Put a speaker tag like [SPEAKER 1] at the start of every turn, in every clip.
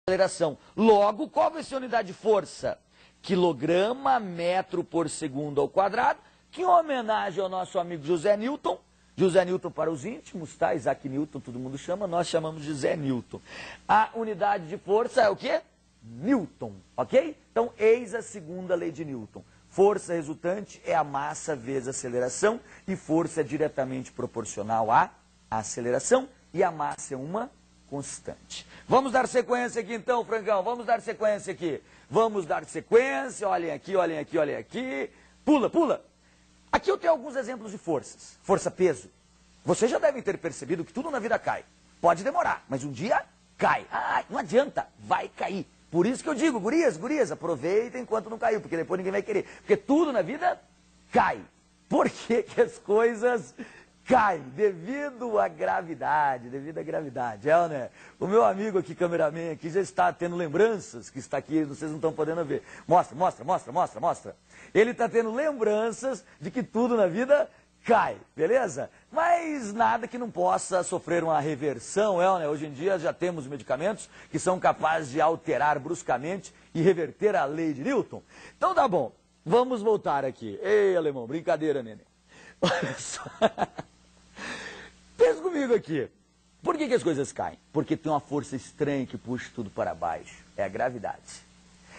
[SPEAKER 1] aceleração. Logo, qual vai ser a unidade de força? Quilograma metro por segundo ao quadrado, que em homenagem ao nosso amigo José Newton, José Newton para os íntimos, tá? Isaac Newton, todo mundo chama, nós chamamos de José Newton. A unidade de força é o quê? Newton, ok? Então, eis a segunda lei de Newton. Força resultante é a massa vezes a aceleração, e força é diretamente proporcional à aceleração, e a massa é uma constante. Vamos dar sequência aqui então, Francão, vamos dar sequência aqui. Vamos dar sequência, olhem aqui, olhem aqui, olhem aqui. Pula, pula. Aqui eu tenho alguns exemplos de forças. Força-peso. Vocês já devem ter percebido que tudo na vida cai. Pode demorar, mas um dia cai. Ah, não adianta, vai cair. Por isso que eu digo, gurias, gurias, aproveitem enquanto não caiu, porque depois ninguém vai querer. Porque tudo na vida cai. Por que que as coisas caem? Devido à gravidade, é, né? O meu amigo aqui, cameraman, aqui já está tendo lembranças, que está aqui, vocês não estão podendo ver. Mostra, mostra, mostra, mostra, mostra. Ele está tendo lembranças de que tudo na vida cai, beleza? Mas nada que não possa sofrer uma reversão, né? Hoje em dia já temos medicamentos que são capazes de alterar bruscamente e reverter a lei de Newton. Então tá bom, vamos voltar aqui. Ei, alemão, brincadeira, neném. Olha só. Pensa comigo aqui. Por que as coisas caem? Porque tem uma força estranha que puxa tudo para baixo. É a gravidade.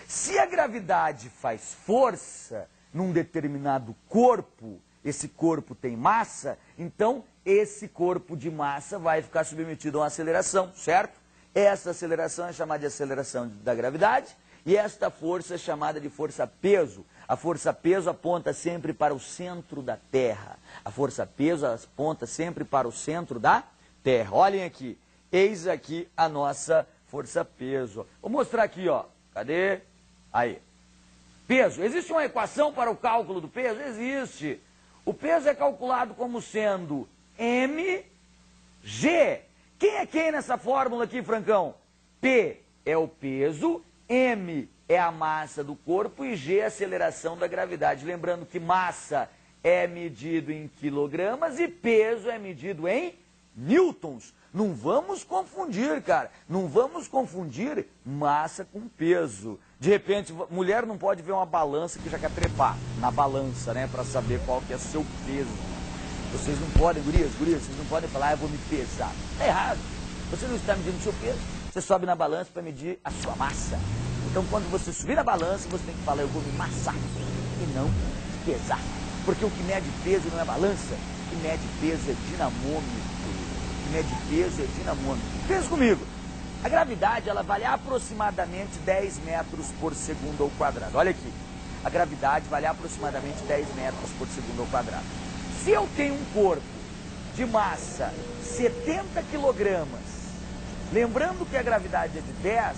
[SPEAKER 1] Se a gravidade faz força num determinado corpo, esse corpo tem massa, então esse corpo de massa vai ficar submetido a uma aceleração, certo? Essa aceleração é chamada de aceleração da gravidade e esta força é chamada de força-peso. A força-peso aponta sempre para o centro da Terra. A força-peso aponta sempre para o centro da Terra. Olhem aqui, eis aqui a nossa força-peso. Vou mostrar aqui, ó. Cadê? Aí. Peso. Existe uma equação para o cálculo do peso? Existe. O peso é calculado como sendo mg. Quem é quem nessa fórmula aqui, Francão? P é o peso, m é a massa do corpo e g é a aceleração da gravidade. Lembrando que massa é medido em quilogramas e peso é medido em newtons. Não vamos confundir, cara. Não vamos confundir massa com peso. De repente, mulher não pode ver uma balança que já quer trepar na balança, né? Para saber qual que é o seu peso. Vocês não podem, gurias, vocês não podem falar, eu vou me pesar. Tá errado. Você não está medindo o seu peso. Você sobe na balança para medir a sua massa. Então, quando você subir na balança, você tem que falar, eu vou me massar e não pesar. Porque o que mede peso não é balança, o que mede peso é dinamômetro. O que mede peso é dinamômetro. Pensa comigo. A gravidade, ela vale aproximadamente 10 metros por segundo ao quadrado. Olha aqui. A gravidade vale aproximadamente 10 metros por segundo ao quadrado. Se eu tenho um corpo de massa 70 quilogramas, lembrando que a gravidade é de 10,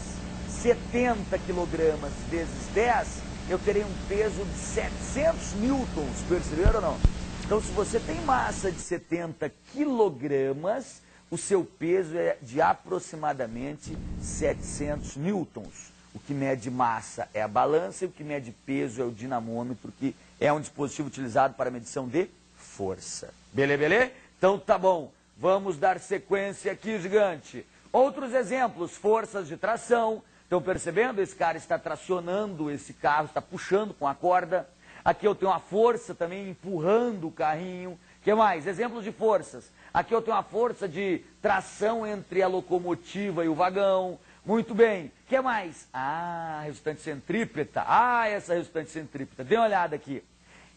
[SPEAKER 1] 70 quilogramas vezes 10, eu terei um peso de 700 newtons, perceberam ou não? Então, se você tem massa de 70 quilogramas, o seu peso é de aproximadamente 700 newtons. O que mede massa é a balança e o que mede peso é o dinamômetro, que é um dispositivo utilizado para medição de força. Beleza? Então, tá bom. Vamos dar sequência aqui, gigante. Outros exemplos, forças de tração. Estão percebendo? Esse cara está tracionando esse carro, está puxando com a corda. Aqui eu tenho uma força também empurrando o carrinho. O que mais? Exemplos de forças. Aqui eu tenho uma força de tração entre a locomotiva e o vagão. Muito bem. O que mais? Ah, resultante centrípeta. Ah, essa resultante centrípeta. Dê uma olhada aqui.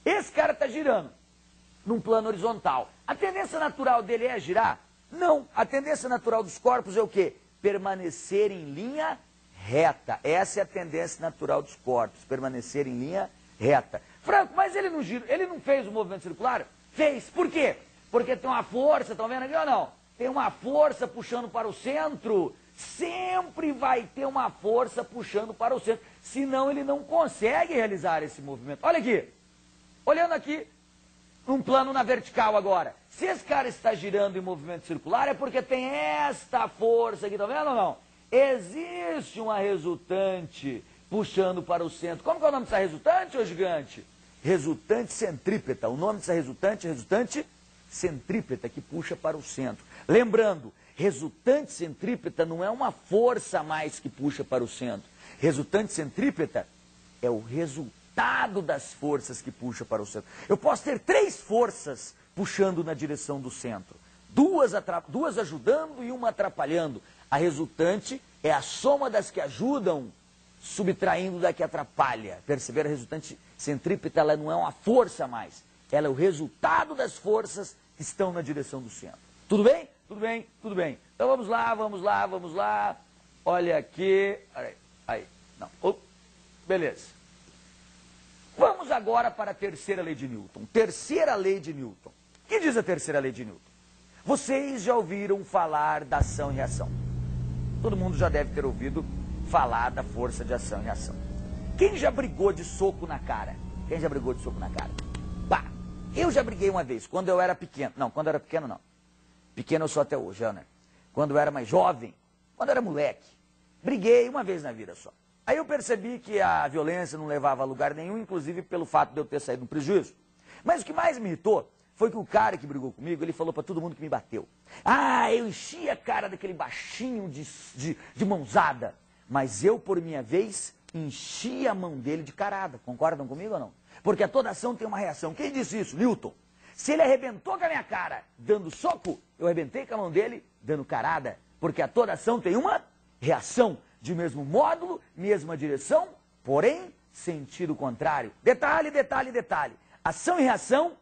[SPEAKER 1] Esse cara está girando num plano horizontal. A tendência natural dele é girar? Não. A tendência natural dos corpos é o quê? Permanecer em linha reta. Essa é a tendência natural dos corpos, permanecer em linha reta. Franco, mas ele não gira, ele não fez o movimento circular? Fez. Por quê? Porque tem uma força, estão vendo aqui ou não? Tem uma força puxando para o centro. Sempre vai ter uma força puxando para o centro. Senão ele não consegue realizar esse movimento. Olha aqui. Olhando aqui, num plano na vertical agora. Se esse cara está girando em movimento circular, é porque tem esta força aqui, estão vendo ou não? Existe uma resultante puxando para o centro. Como que é o nome dessa resultante, ô gigante? Resultante centrípeta. O nome dessa resultante é resultante centrípeta, que puxa para o centro. Lembrando, Resultante centrípeta não é uma força a mais que puxa para o centro. Resultante centrípeta é o resultado das forças que puxa para o centro. Eu posso ter 3 forças puxando na direção do centro. 2 ajudando e uma atrapalhando. A resultante é a soma das que ajudam, subtraindo da que atrapalha. Perceber? A resultante centrípeta ela não é uma força a mais. Ela é o resultado das forças que estão na direção do centro. Tudo bem? Tudo bem? Tudo bem. Então vamos lá, vamos lá, vamos lá. Olha aqui. Aí. Não. Beleza. Vamos agora para a terceira lei de Newton. Terceira lei de Newton. O que diz a terceira lei de Newton? Vocês já ouviram falar da ação e reação. Todo mundo já deve ter ouvido falar da força de ação e reação. Quem já brigou de soco na cara? Quem já brigou de soco na cara? Pá! Eu já briguei uma vez, quando eu era pequeno. Não, quando eu era pequeno não. Pequeno eu sou até hoje, né? Quando eu era mais jovem, quando eu era moleque. Briguei uma vez na vida só. Aí eu percebi que a violência não levava a lugar nenhum, inclusive pelo fato de eu ter saído no prejuízo. Mas o que mais me irritou foi que o cara que brigou comigo, ele falou para todo mundo que me bateu. Ah, eu enchi a cara daquele baixinho de mãozada. Mas eu, por minha vez, enchi a mão dele de carada. Concordam comigo ou não? Porque a toda ação tem uma reação. Quem disse isso? Newton. Se ele arrebentou com a minha cara dando soco, eu arrebentei com a mão dele dando carada. Porque a toda ação tem uma reação. De mesmo módulo, mesma direção, porém, sentido contrário. Detalhe, detalhe, detalhe. Ação e reação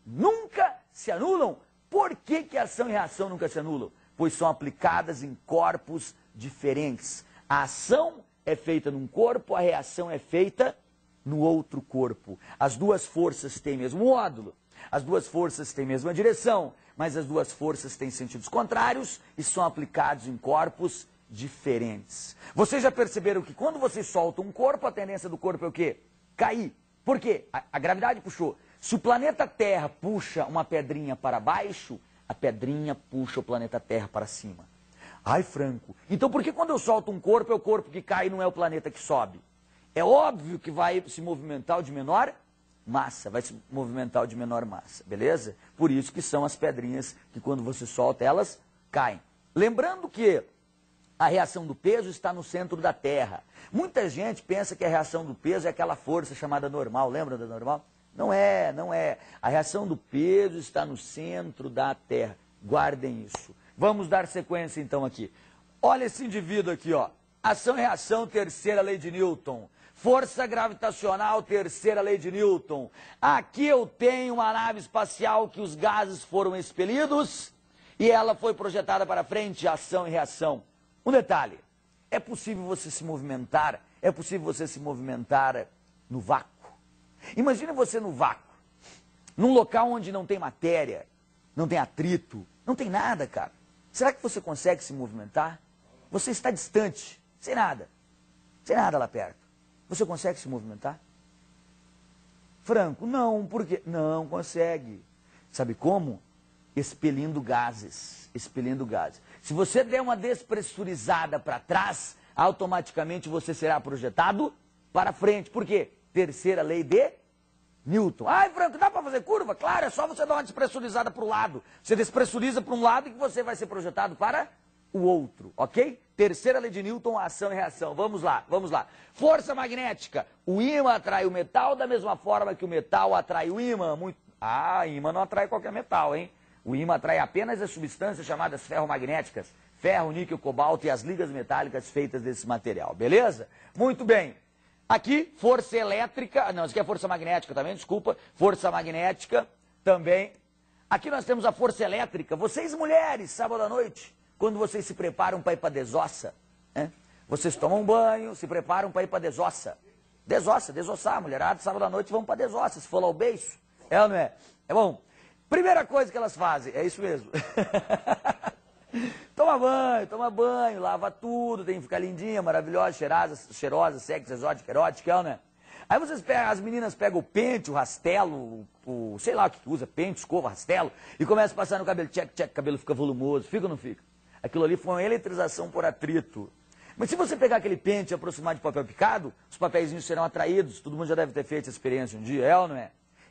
[SPEAKER 1] nunca se anulam. Por que que ação e reação nunca se anulam? Pois são aplicadas em corpos diferentes. A ação é feita num corpo, a reação é feita no outro corpo. As duas forças têm mesmo módulo, as duas forças têm mesma direção, mas as duas forças têm sentidos contrários e são aplicados em corpos diferentes. Vocês já perceberam que quando você solta um corpo, a tendência do corpo é o quê? Cair. Por quê? A gravidade puxou. Se o planeta Terra puxa uma pedrinha para baixo, a pedrinha puxa o planeta Terra para cima. Ai, Franco, então por que quando eu solto um corpo, é o corpo que cai e não é o planeta que sobe? É óbvio que vai se movimentar o de menor massa, vai se movimentar o de menor massa, beleza? Por isso que são as pedrinhas que quando você solta, elas caem. Lembrando que a reação do peso está no centro da Terra. Muita gente pensa que a reação do peso é aquela força chamada normal. Lembra da normal? Não é, não é. A reação do peso está no centro da Terra. Guardem isso. Vamos dar sequência então aqui. Olha esse indivíduo aqui, ó. Ação e reação, terceira lei de Newton. Força gravitacional, terceira lei de Newton. Aqui eu tenho uma nave espacial que os gases foram expelidos e ela foi projetada para frente, ação e reação. Um detalhe, é possível você se movimentar no vácuo. Imagina você no vácuo, num local onde não tem matéria, não tem atrito, não tem nada, cara. Será que você consegue se movimentar? Você está distante, sem nada lá perto. Você consegue se movimentar? Franco, não, por quê? Não consegue. Sabe como? Expelindo gases, expelindo gases. Se você der uma despressurizada para trás, automaticamente você será projetado para frente. Por quê? Terceira lei de Newton. Ai, Franco, dá para fazer curva? Claro, é só você dar uma despressurizada para o lado. Você despressuriza para um lado e que você vai ser projetado para o outro, ok? Terceira lei de Newton, ação e reação. Vamos lá, vamos lá. Força magnética. O ímã atrai o metal da mesma forma que o metal atrai o ímã. Ímã não atrai qualquer metal, hein? O ímã atrai apenas as substâncias chamadas ferromagnéticas, ferro, níquel, cobalto e as ligas metálicas feitas desse material, beleza? Muito bem. Aqui, força elétrica, não, isso aqui é força magnética também, desculpa, força magnética também. Aqui nós temos a força elétrica. Vocês mulheres, sábado à noite, quando vocês se preparam para ir para a desossa, né? Vocês tomam banho, se preparam para ir para a desossa. Desossar, mulherada, sábado à noite vão para a desossa, se for lá o beiço. É ou não é? É bom? Primeira coisa que elas fazem, é isso mesmo. Toma banho, lava tudo, tem que ficar lindinha, maravilhosa, cheirosa, sexy, exótica, erótica, é ou não é? Aí vocês pegam, as meninas pegam o pente, o rastelo, sei lá o que usa, pente, escova, rastelo, e começam a passar no cabelo, tchec, o cabelo fica volumoso, fica ou não fica? Aquilo ali foi uma eletrização por atrito. Mas se você pegar aquele pente e aproximar de papel picado, os papeizinhos serão atraídos, todo mundo já deve ter feito essa experiência um dia, é ou não é?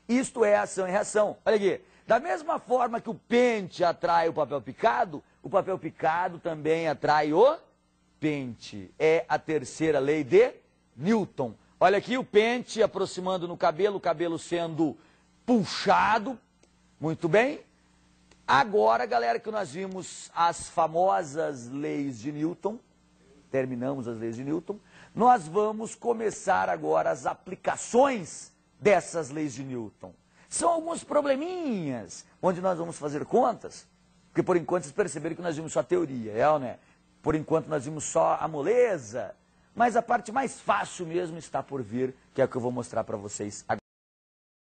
[SPEAKER 1] Isto é ação e reação. Olha aqui, Da mesma forma que o pente atrai o papel picado também atrai o pente. É a terceira lei de Newton. Olha aqui o pente aproximando no cabelo, o cabelo sendo puxado. Muito bem. Agora, galera, que nós vimos as famosas leis de Newton, terminamos as leis de Newton, nós vamos começar agora as aplicações dessas leis de Newton. São alguns probleminhas, onde nós vamos fazer contas, porque por enquanto vocês perceberam que nós vimos só a teoria, né? Por enquanto nós vimos só a moleza, mas a parte mais fácil mesmo está por vir, que é o que eu vou mostrar para vocês agora.